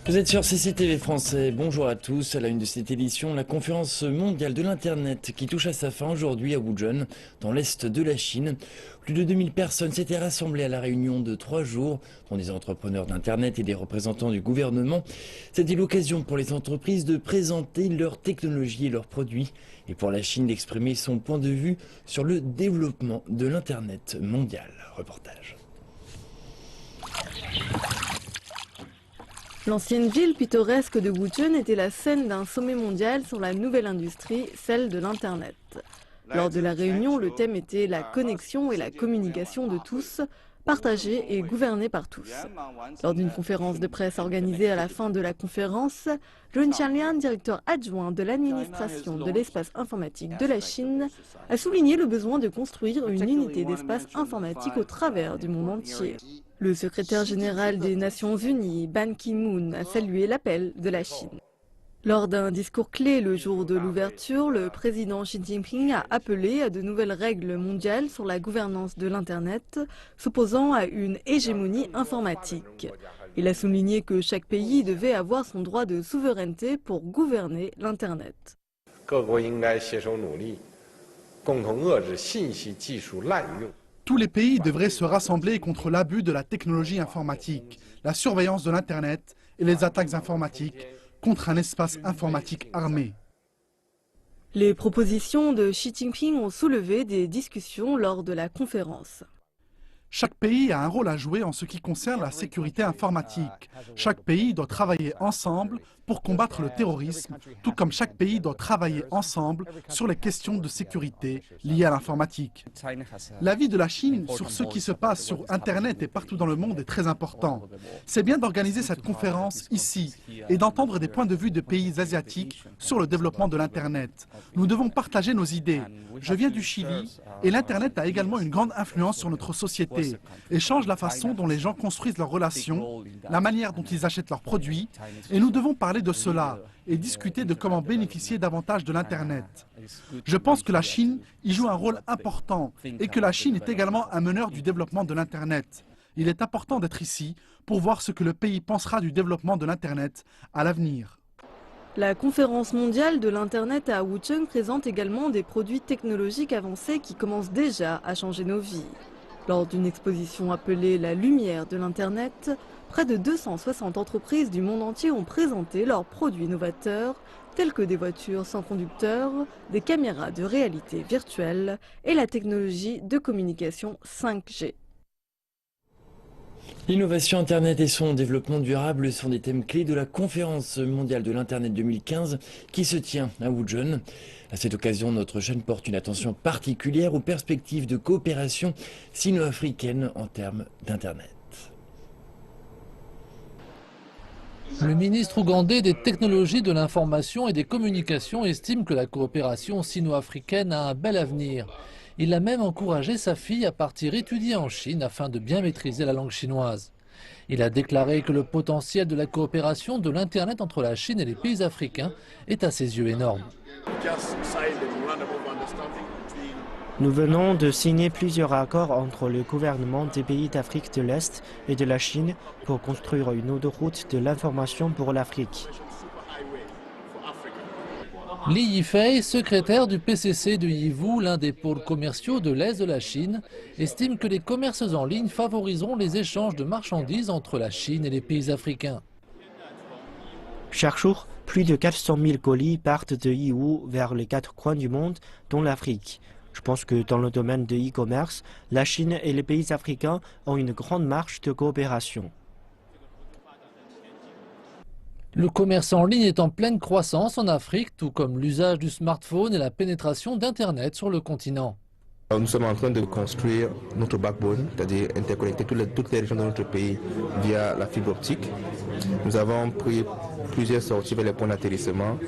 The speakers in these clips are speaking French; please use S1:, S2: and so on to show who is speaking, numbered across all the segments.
S1: Vous êtes sur CCTV Français, bonjour à tous. À la une de cette édition, la conférence mondiale de l'Internet qui touche à sa fin aujourd'hui à Wuzhen, dans l'est de la Chine. Plus de 2000 personnes s'étaient rassemblées à la réunion de 3 jours, dont des entrepreneurs d'Internet et des représentants du gouvernement. C'était l'occasion pour les entreprises de présenter leurs technologies et leurs produits, et pour la Chine d'exprimer son point de vue sur le développement de l'Internet mondial. Reportage.
S2: L'ancienne ville pittoresque de Wuzhen était la scène d'un sommet mondial sur la nouvelle industrie, celle de l'Internet. Lors de la réunion, le thème était la connexion et la communication de tous, partagée et gouvernée par tous. Lors d'une conférence de presse organisée à la fin de la conférence, Zhou Qianlian, directeur adjoint de l'administration de l'espace informatique de la Chine, a souligné le besoin de construire une unité d'espace informatique au travers du monde entier. Le secrétaire général des Nations Unies, Ban Ki-moon, a salué l'appel de la Chine. Lors d'un discours clé le jour de l'ouverture, le président Xi Jinping a appelé à de nouvelles règles mondiales sur la gouvernance de l'Internet, s'opposant à une hégémonie informatique. Il a souligné que chaque pays devait avoir son droit de souveraineté pour gouverner l'Internet.
S3: Tous les pays devraient se rassembler contre l'abus de la technologie informatique, la surveillance de l'Internet et les attaques informatiques contre un espace informatique armé.
S2: Les propositions de Xi Jinping ont soulevé des discussions lors de la conférence.
S3: Chaque pays a un rôle à jouer en ce qui concerne la sécurité informatique. Chaque pays doit travailler ensemble pour combattre le terrorisme, tout comme chaque pays doit travailler ensemble sur les questions de sécurité liées à l'informatique. L'avis de la Chine sur ce qui se passe sur Internet et partout dans le monde est très important. C'est bien d'organiser cette conférence ici et d'entendre des points de vue de pays asiatiques sur le développement de l'Internet. Nous devons partager nos idées. Je viens du Chili et l'Internet a également une grande influence sur notre société et change la façon dont les gens construisent leurs relations, la manière dont ils achètent leurs produits, et nous devons parler de cela et discuter de comment bénéficier davantage de l'Internet. Je pense que la Chine y joue un rôle important et que la Chine est également un meneur du développement de l'Internet. Il est important d'être ici pour voir ce que le pays pensera du développement de l'Internet à l'avenir.
S2: La conférence mondiale de l'Internet à Wuzhen présente également des produits technologiques avancés qui commencent déjà à changer nos vies. Lors d'une exposition appelée La lumière de l'Internet, près de 260 entreprises du monde entier ont présenté leurs produits novateurs, tels que des voitures sans conducteur, des caméras de réalité virtuelle et la technologie de communication 5G.
S1: L'innovation Internet et son développement durable sont des thèmes clés de la conférence mondiale de l'Internet 2015 qui se tient à Wuzhen. À cette occasion, notre chaîne porte une attention particulière aux perspectives de coopération sino-africaine en termes d'Internet.
S4: Le ministre ougandais des technologies de l'information et des communications estime que la coopération sino-africaine a un bel avenir. Il a même encouragé sa fille à partir étudier en Chine afin de bien maîtriser la langue chinoise. Il a déclaré que le potentiel de la coopération de l'Internet entre la Chine et les pays africains est à ses yeux énorme.
S5: Nous venons de signer plusieurs accords entre le gouvernement des pays d'Afrique de l'Est et de la Chine pour construire une autoroute de l'information pour l'Afrique.
S4: Li Yifei, secrétaire du PCC de Yiwu, l'un des pôles commerciaux de l'Est de la Chine, estime que les commerces en ligne favoriseront les échanges de marchandises entre la Chine et les pays africains.
S5: Chaque jour, plus de 400 000 colis partent de Yiwu vers les 4 coins du monde, dont l'Afrique. Je pense que dans le domaine de e-commerce, la Chine et les pays africains ont une grande marge de coopération.
S4: Le commerce en ligne est en pleine croissance en Afrique, tout comme l'usage du smartphone et la pénétration d'Internet sur le continent.
S6: Nous sommes en train de construire notre backbone, c'est-à-dire interconnecter toutes les régions de notre pays via la fibre optique. Nous avons pris plusieurs sorties vers les points d'atterrissement.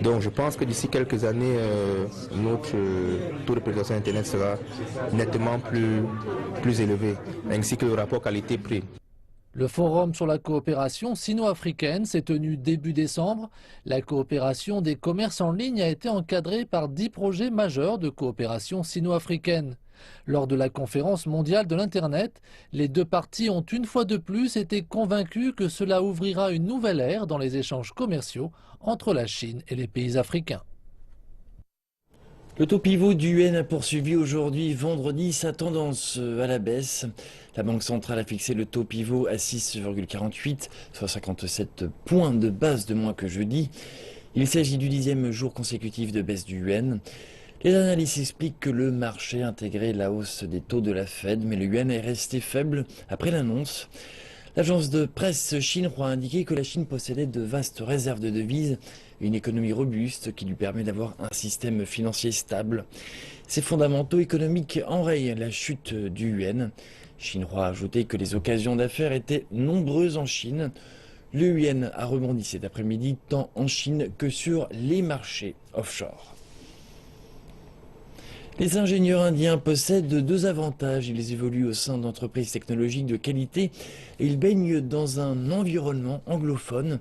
S6: Donc je pense que d'ici quelques années, notre taux de pénétration Internet sera nettement plus élevé, ainsi que le rapport qualité-prix.
S4: Le forum sur la coopération sino-africaine s'est tenu début décembre. La coopération des commerces en ligne a été encadrée par 10 projets majeurs de coopération sino-africaine. Lors de la conférence mondiale de l'Internet, les deux parties ont une fois de plus été convaincues que cela ouvrira une nouvelle ère dans les échanges commerciaux entre la Chine et les pays africains.
S1: Le taux pivot du yuan a poursuivi aujourd'hui, vendredi, sa tendance à la baisse. La Banque centrale a fixé le taux pivot à 6,48, soit 57 points de base de moins que jeudi. Il s'agit du 10e jour consécutif de baisse du yuan. Les analystes expliquent que le marché a intégré la hausse des taux de la Fed, mais le yuan est resté faible après l'annonce. L'agence de presse Xinhua a indiqué que la Chine possédait de vastes réserves de devises et une économie robuste qui lui permet d'avoir un système financier stable. Ces fondamentaux économiques enrayent la chute du yuan. Xinhua a ajouté que les occasions d'affaires étaient nombreuses en Chine. Le yuan a rebondi cet après-midi tant en Chine que sur les marchés offshore. Les ingénieurs indiens possèdent deux avantages. Ils évoluent au sein d'entreprises technologiques de qualité et ils baignent dans un environnement anglophone.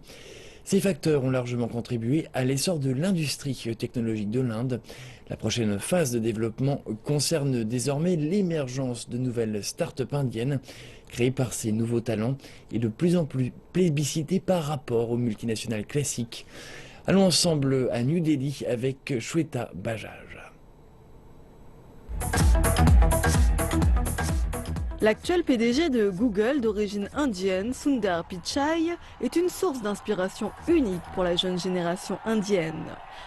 S1: Ces facteurs ont largement contribué à l'essor de l'industrie technologique de l'Inde. La prochaine phase de développement concerne désormais l'émergence de nouvelles start-up indiennes créées par ces nouveaux talents et de plus en plus plébiscitées par rapport aux multinationales classiques. Allons ensemble à New Delhi avec Shweta Bajaj.
S2: L'actuel PDG de Google, d'origine indienne, Sundar Pichai, est une source d'inspiration unique pour la jeune génération indienne.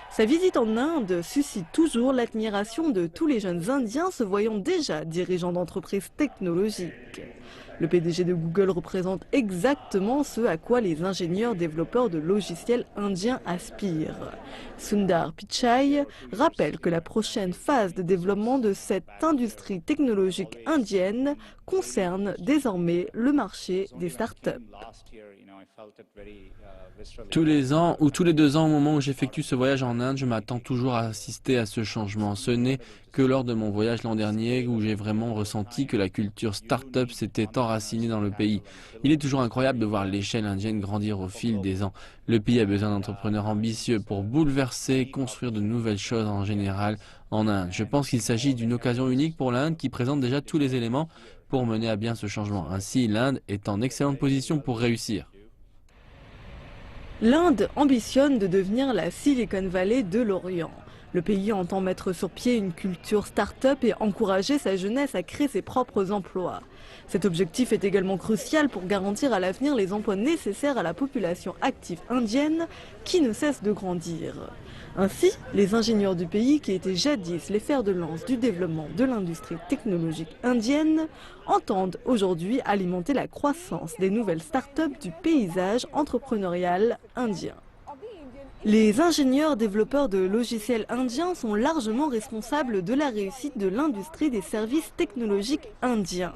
S2: Sa visite en Inde suscite toujours l'admiration de tous les jeunes Indiens se voyant déjà dirigeants d'entreprises technologiques. Le PDG de Google représente exactement ce à quoi les ingénieurs développeurs de logiciels indiens aspirent. Sundar Pichai rappelle que la prochaine phase de développement de cette industrie technologique indienne concerne désormais le marché des startups.
S7: Tous les ans ou tous les 2 ans, au moment où j'effectue ce voyage en Inde, je m'attends toujours à assister à ce changement. Ce n'est que lors de mon voyage l'an dernier où j'ai vraiment ressenti que la culture start-up s'était enracinée dans le pays. Il est toujours incroyable de voir l'échelle indienne grandir au fil des ans. Le pays a besoin d'entrepreneurs ambitieux pour bouleverser, construire de nouvelles choses en général en Inde. Je pense qu'il s'agit d'une occasion unique pour l'Inde qui présente déjà tous les éléments pour mener à bien ce changement. Ainsi, l'Inde est en excellente position pour réussir.
S2: L'Inde ambitionne de devenir la Silicon Valley de l'Orient. Le pays entend mettre sur pied une culture start-up et encourager sa jeunesse à créer ses propres emplois. Cet objectif est également crucial pour garantir à l'avenir les emplois nécessaires à la population active indienne qui ne cesse de grandir. Ainsi, les ingénieurs du pays, qui étaient jadis les fers de lance du développement de l'industrie technologique indienne, entendent aujourd'hui alimenter la croissance des nouvelles start-up du paysage entrepreneurial indien. Les ingénieurs développeurs de logiciels indiens sont largement responsables de la réussite de l'industrie des services technologiques indiens.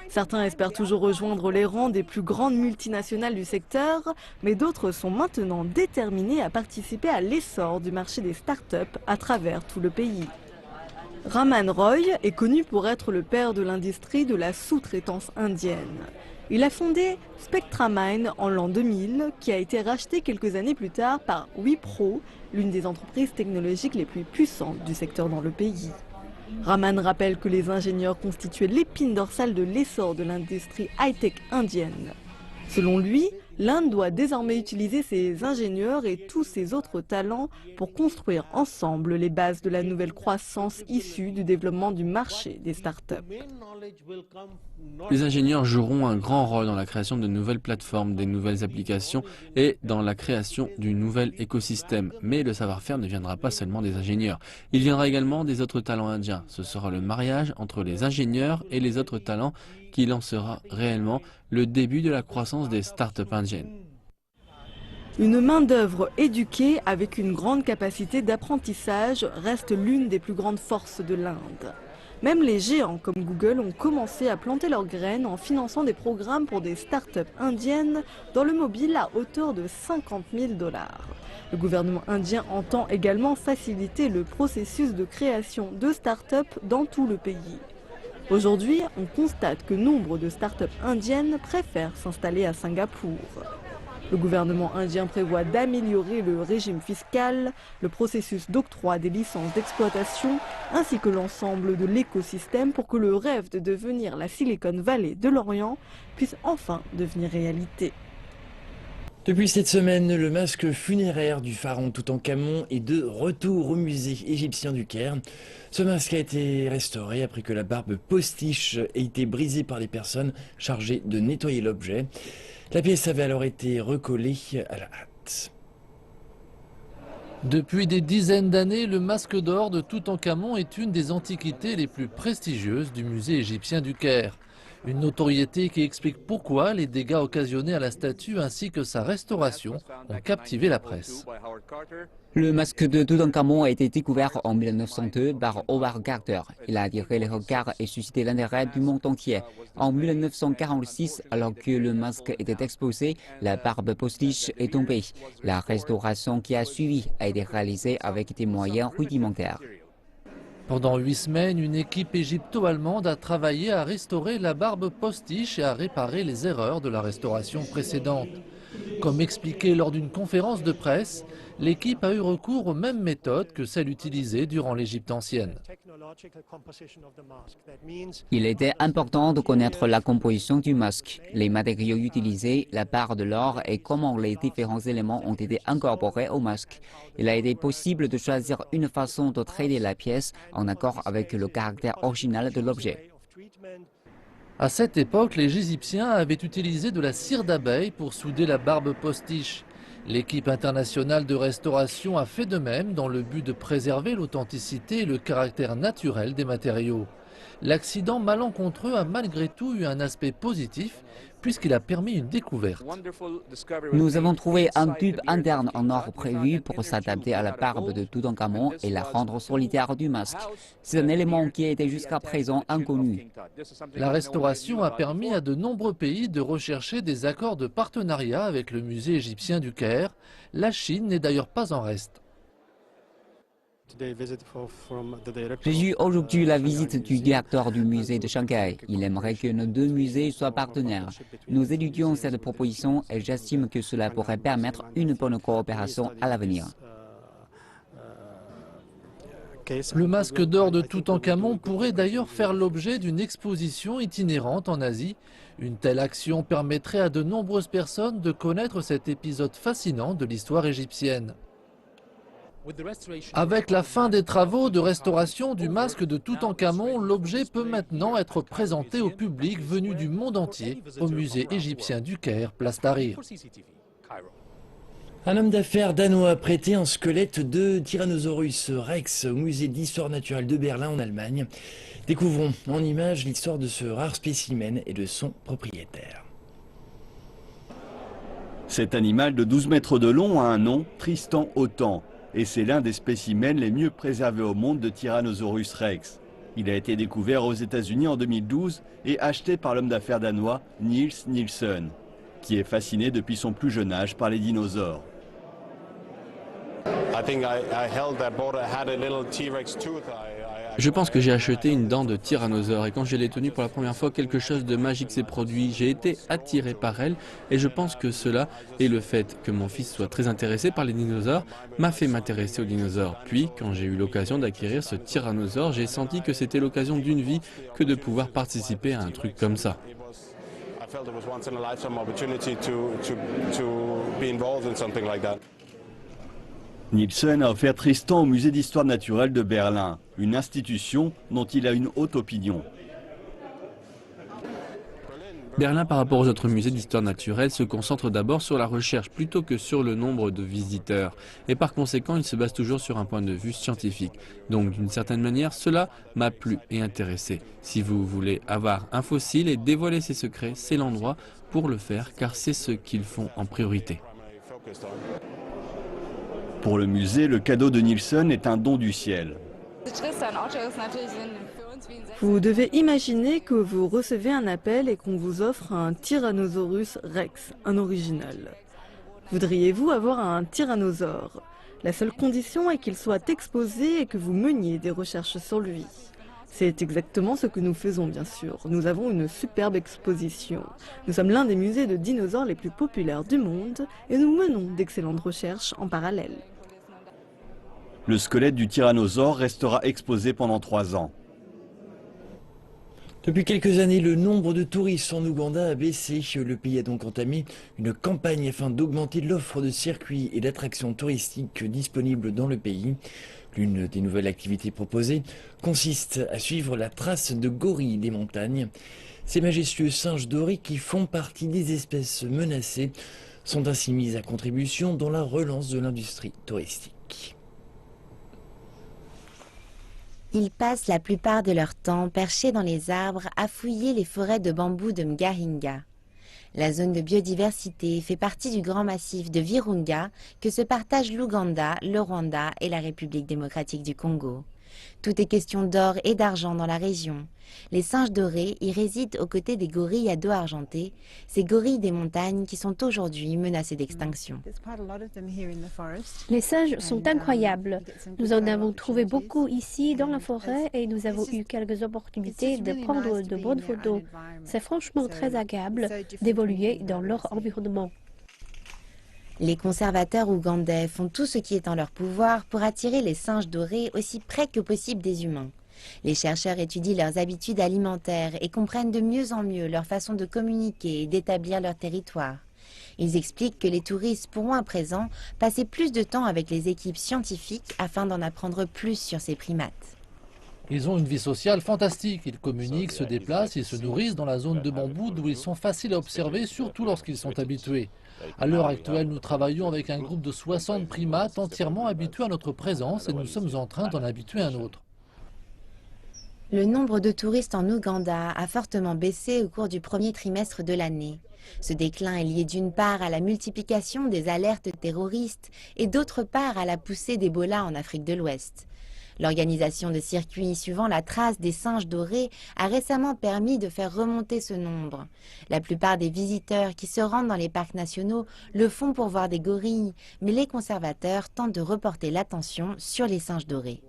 S2: Certains espèrent toujours rejoindre les rangs des plus grandes multinationales du secteur, mais d'autres sont maintenant déterminés à participer à l'essor du marché des startups à travers tout le pays. Raman Roy est connu pour être le père de l'industrie de la sous-traitance indienne. Il a fondé Spectramine en l'an 2000, qui a été racheté quelques années plus tard par Wipro, l'une des entreprises technologiques les plus puissantes du secteur dans le pays. Raman rappelle que les ingénieurs constituaient l'épine dorsale de l'essor de l'industrie high-tech indienne. Selon lui, l'Inde doit désormais utiliser ses ingénieurs et tous ses autres talents pour construire ensemble les bases de la nouvelle croissance issue du développement du marché des startups.
S7: Les ingénieurs joueront un grand rôle dans la création de nouvelles plateformes, des nouvelles applications et dans la création du nouvel écosystème. Mais le savoir-faire ne viendra pas seulement des ingénieurs. Il viendra également des autres talents indiens. Ce sera le mariage entre les ingénieurs et les autres talents qui lancera réellement le début de la croissance des startups indiennes.
S2: Une main-d'œuvre éduquée avec une grande capacité d'apprentissage reste l'une des plus grandes forces de l'Inde. Même les géants comme Google ont commencé à planter leurs graines en finançant des programmes pour des startups indiennes dans le mobile à hauteur de 50 000 $. Le gouvernement indien entend également faciliter le processus de création de startups dans tout le pays. Aujourd'hui, on constate que nombre de startups indiennes préfèrent s'installer à Singapour. Le gouvernement indien prévoit d'améliorer le régime fiscal, le processus d'octroi des licences d'exploitation, ainsi que l'ensemble de l'écosystème pour que le rêve de devenir la Silicon Valley de l'Orient puisse enfin devenir réalité.
S1: Depuis cette semaine, le masque funéraire du pharaon Toutankhamon est de retour au musée égyptien du Caire. Ce masque a été restauré après que la barbe postiche ait été brisée par les personnes chargées de nettoyer l'objet. La pièce avait alors été recollée à la hâte.
S4: Depuis des dizaines d'années, le masque d'or de Toutankhamon est une des antiquités les plus prestigieuses du musée égyptien du Caire. Une notoriété qui explique pourquoi les dégâts occasionnés à la statue ainsi que sa restauration ont captivé la presse.
S8: Le masque de Toutankhamon a été découvert en 1902 par Howard Carter. Il a attiré les regards et suscité l'intérêt du monde entier. En 1946, alors que le masque était exposé, la barbe postiche est tombée. La restauration qui a suivi a été réalisée avec des moyens rudimentaires.
S4: Pendant 8 semaines, une équipe égypto-allemande a travaillé à restaurer la barbe postiche et à réparer les erreurs de la restauration précédente. Comme expliqué lors d'une conférence de presse, l'équipe a eu recours aux mêmes méthodes que celles utilisées durant l'Égypte ancienne.
S8: Il était important de connaître la composition du masque, les matériaux utilisés, la part de l'or et comment les différents éléments ont été incorporés au masque. Il a été possible de choisir une façon de traiter la pièce en accord avec le caractère original de l'objet.
S4: À cette époque, les Égyptiens avaient utilisé de la cire d'abeille pour souder la barbe postiche. L'équipe internationale de restauration a fait de même dans le but de préserver l'authenticité et le caractère naturel des matériaux. L'accident malencontreux a malgré tout eu un aspect positif puisqu'il a permis une découverte.
S8: Nous avons trouvé un tube interne en or prévu pour s'adapter à la barbe de Toutankhamon et la rendre solidaire du masque. C'est un élément qui était jusqu'à présent inconnu.
S4: La restauration a permis à de nombreux pays de rechercher des accords de partenariat avec le musée égyptien du Caire. La Chine n'est d'ailleurs pas en reste.
S8: J'ai eu aujourd'hui la visite du directeur du musée de Shanghai. Il aimerait que nos deux musées soient partenaires. Nous étudions cette proposition et j'estime que cela pourrait permettre une bonne coopération à l'avenir.
S4: Le masque d'or de Toutankhamon pourrait d'ailleurs faire l'objet d'une exposition itinérante en Asie. Une telle action permettrait à de nombreuses personnes de connaître cet épisode fascinant de l'histoire égyptienne. Avec la fin des travaux de restauration du masque de Toutankhamon, l'objet peut maintenant être présenté au public venu du monde entier au musée égyptien du Caire, place Tahrir.
S1: Un homme d'affaires danois a prêté un squelette de Tyrannosaurus Rex au musée d'histoire naturelle de Berlin en Allemagne. Découvrons en images l'histoire de ce rare spécimen et de son propriétaire.
S9: Cet animal de 12 mètres de long a un nom, Tristan Autant. Et c'est l'un des spécimens les mieux préservés au monde de Tyrannosaurus Rex. Il a été découvert aux États-Unis en 2012 et acheté par l'homme d'affaires danois Niels Nielsen, qui est fasciné depuis son plus jeune âge par les dinosaures.
S7: Je pense que j'ai acheté une dent de tyrannosaure et quand je l'ai tenue pour la première fois, quelque chose de magique s'est produit. J'ai été attiré par elle et je pense que cela et le fait que mon fils soit très intéressé par les dinosaures m'a fait m'intéresser aux dinosaures. Puis, quand j'ai eu l'occasion d'acquérir ce tyrannosaure, j'ai senti que c'était l'occasion d'une vie que de pouvoir participer à un truc comme ça.
S9: Nielsen a offert Tristan au musée d'histoire naturelle de Berlin, une institution dont il a une haute opinion.
S7: Berlin, par rapport aux autres musées d'histoire naturelle, se concentre d'abord sur la recherche plutôt que sur le nombre de visiteurs. Et par conséquent, il se base toujours sur un point de vue scientifique. Donc, d'une certaine manière, cela m'a plu et intéressé. Si vous voulez avoir un fossile et dévoiler ses secrets, c'est l'endroit pour le faire, car c'est ce qu'ils font en priorité.
S9: Pour le musée, le cadeau de Nielsen est un don du ciel.
S2: Vous devez imaginer que vous recevez un appel et qu'on vous offre un Tyrannosaurus Rex, un original. Voudriez-vous avoir un tyrannosaure? La seule condition est qu'il soit exposé et que vous meniez des recherches sur lui. C'est exactement ce que nous faisons, bien sûr. Nous avons une superbe exposition. Nous sommes l'un des musées de dinosaures les plus populaires du monde et nous menons d'excellentes recherches en parallèle.
S9: Le squelette du tyrannosaure restera exposé pendant 3 ans.
S1: Depuis quelques années, le nombre de touristes en Ouganda a baissé. Le pays a donc entamé une campagne afin d'augmenter l'offre de circuits et d'attractions touristiques disponibles dans le pays. L'une des nouvelles activités proposées consiste à suivre la trace de gorilles des montagnes. Ces majestueux singes dorés qui font partie des espèces menacées sont ainsi mis à contribution dans la relance de l'industrie touristique.
S10: Ils passent la plupart de leur temps perchés dans les arbres à fouiller les forêts de bambou de Mgahinga. La zone de biodiversité fait partie du grand massif de Virunga que se partagent l'Ouganda, le Rwanda et la République démocratique du Congo. Tout est question d'or et d'argent dans la région. Les singes dorés y résident aux côtés des gorilles à dos argenté, ces gorilles des montagnes qui sont aujourd'hui menacées d'extinction.
S11: Les singes sont incroyables. Nous en avons trouvé beaucoup ici dans la forêt et nous avons eu quelques opportunités de prendre de bonnes photos. C'est franchement très agréable d'évoluer dans leur environnement.
S10: Les conservateurs ougandais font tout ce qui est en leur pouvoir pour attirer les singes dorés aussi près que possible des humains. Les chercheurs étudient leurs habitudes alimentaires et comprennent de mieux en mieux leur façon de communiquer et d'établir leur territoire. Ils expliquent que les touristes pourront à présent passer plus de temps avec les équipes scientifiques afin d'en apprendre plus sur ces primates.
S4: Ils ont une vie sociale fantastique. Ils communiquent, se déplacent et se nourrissent dans la zone de bambou d'où ils sont faciles à observer, surtout lorsqu'ils sont habitués. À l'heure actuelle, nous travaillons avec un groupe de 60 primates entièrement habitués à notre présence et nous sommes en train d'en habituer un autre.
S10: Le nombre de touristes en Ouganda a fortement baissé au cours du premier trimestre de l'année. Ce déclin est lié d'une part à la multiplication des alertes terroristes et d'autre part à la poussée d'Ebola en Afrique de l'Ouest. L'organisation de circuits suivant la trace des singes dorés a récemment permis de faire remonter ce nombre. La plupart des visiteurs qui se rendent dans les parcs nationaux le font pour voir des gorilles, mais les conservateurs tentent de reporter l'attention sur les singes dorés.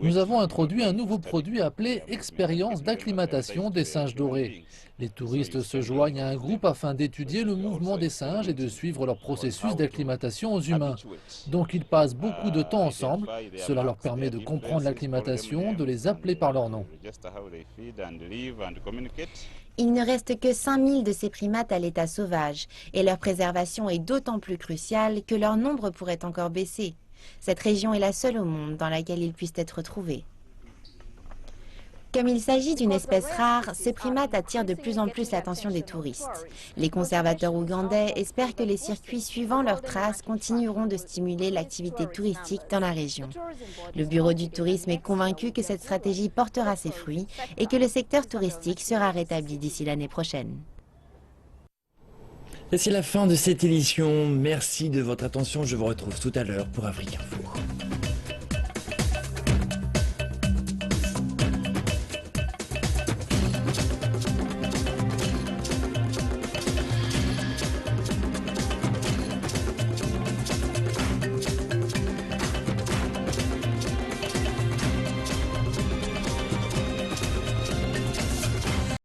S4: Nous avons introduit un nouveau produit appelé « Expérience d'acclimatation des singes dorés ». Les touristes se joignent à un groupe afin d'étudier le mouvement des singes et de suivre leur processus d'acclimatation aux humains. Donc ils passent beaucoup de temps ensemble. Cela leur permet de comprendre l'acclimatation, de les appeler par leur nom.
S10: Il ne reste que 5000 de ces primates à l'état sauvage et leur préservation est d'autant plus cruciale que leur nombre pourrait encore baisser. Cette région est la seule au monde dans laquelle ils puissent être trouvés. Comme il s'agit d'une espèce rare, ces primates attirent de plus en plus l'attention des touristes. Les conservateurs ougandais espèrent que les circuits suivant leurs traces continueront de stimuler l'activité touristique dans la région. Le Bureau du tourisme est convaincu que cette stratégie portera ses fruits et que le secteur touristique sera rétabli d'ici l'année prochaine.
S1: Et c'est la fin de cette édition. Merci de votre attention. Je vous retrouve tout à l'heure pour Afrique Info.